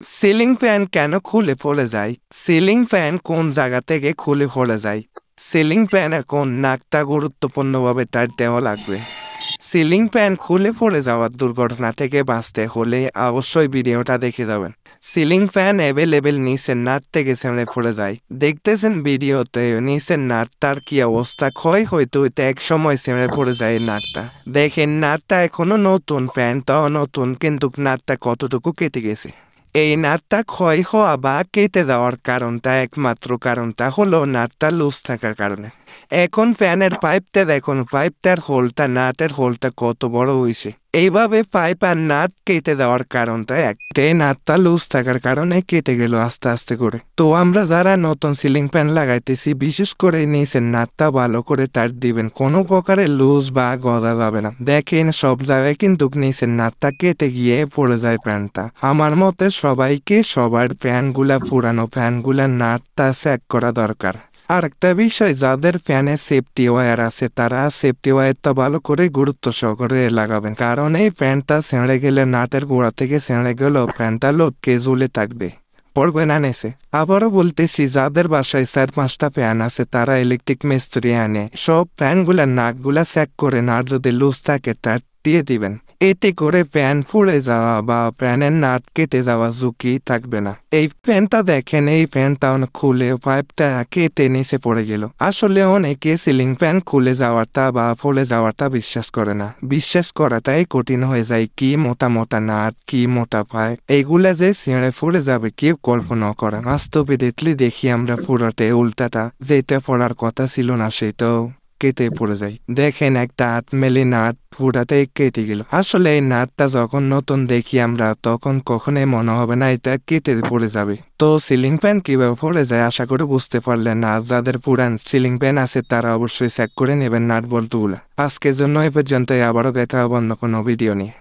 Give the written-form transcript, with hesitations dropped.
Ceiling fan কেন খুলে পড়ে যায়? সিলিং ফ্যান কোন জায়গা থেকে খুলে পড়ে যায়? সিলিং ফ্যানের কোন নাকটা গুরুত্বপূর্ণভাবে তার দেওয়া লাগবে? সিলিং ফ্যান খুলে পড়ে যাওয়ার দুর্ঘটনা থেকে বাঁচতে হলে অবশ্যই ভিডিওটা দেখে যাবেন। সিলিং ফ্যান অ্যাভেলেবেল নিচের নাট থেকে ছেড়ে পড়ে যায়। দেখতেছেন ভিডিওতে নিচের নাটটার কি অবস্থা, ক্ষয় হয়তো এক সময় ছেড়ে পড়ে যায় এই নাটটা। দেখেন নাটটা এখনো নতুন, ফ্যানটাও নতুন, কিন্তু নাটটা কতটুকু কেটে গেছে। এই নাটটা ক্ষয় হওয়া বা কেটে যাওয়ার একমাত্র কারণটা হলো নাটটা লুজ থাকার কারণে। এখন ফ্যানের পাইপটা দেখুন, পাইপটার হোলটা, নাটের হোলটা কত বড় হয়েছে। এইভাবে পাইপ আর নাট কেটে যাওয়ার কারণটা একটাই, নাটটা লুজ থাকার কারণে কেটে গেল আস্তে আস্তে করে। তো আমরা যারা নতুন সিলিং ফ্যান লাগাইতেছি, বিশেষ করে নিচের নাটটা ভালো করে তার দিবেন, কোনো প্রকারের লুজ বা গজা যাবে না। দেখেন সব জায়গায় কিন্তু নিচের নাটটা কেটে গিয়ে পড়ে যায় ফ্যানটা। আমার মতে সবাইকে সবার ফ্যানগুলা, পুরানো ফ্যানগুলার নাটটা চেক করা দরকার। আর একটা বিষয়, যাদের ফ্যানে সেফটি ওয়্যার আছে তারা সেফটি ওয়্যারটা ভালো করে গুরুত্ব সহকারে লাগাবেন, কারণ এই ফ্যানটা ছেড়ে গেলে, নাটের গোড়া থেকে ছেড়ে গেলেও ফ্যানটা লটকে ঝুলে থাকবে, পড়বে না নেছে। আবারও বলতেছি, যাদের বাসায় 4-5টা ফ্যান আছে তারা ইলেকট্রিক মিস্ত্রি আনে সব ফ্যানগুলার নাকগুলা চেক করে, নাট যদি লুজ থাকে তার দিয়ে দিবেন। এতে করে ফ্যান ফুড়ে যাওয়া বা ফ্যানের নাট কেটে যাওয়া ঝুঁকি থাকবে না। এই ফ্যানটা দেখেন, এই ফ্যানটা খুলে পাইপটা কেটে নিচে পড়ে গেল। আসলে অনেকে সিলিং ফ্যান খুলে যাওয়াটা বা ফুলে যাওয়াটা বিশ্বাস করে না। বিশ্বাস করাটাই কঠিন হয়ে যায়। কি মোটা মোটা নাট, কি মোটা পাইপ, এইগুলা যে ছিঁড়ে ফুড়ে যাবে কেউ কল্পনা করে। বাস্তবে দেখলে দেখি আমরা পুরোটা উল্টাটা, যেটা পড়ার কথা ছিল না সেটাও কেটে পড়ে যায়। দেখেন একটা হাত মেলে নাট পুরাটাই কেটে গেল। আসলে এই নাটটা যখন নতুন দেখি আমরা, তখন কখনোই মনে হবে না এটা কেটে পড়ে যাবে। তো সিলিং ফ্যান কিভাবে পড়ে যায় আশা করি বুঝতে পারলেন না। যাদের পুরান সিলিং ফ্যান আছে তারা অবশ্যই চেক করে নেবেন নাট বল্টুগুলা। আজকের জন্য এ পর্যন্ত, আবারও দেখা হবে অন্য কোনো ভিডিও নিয়ে।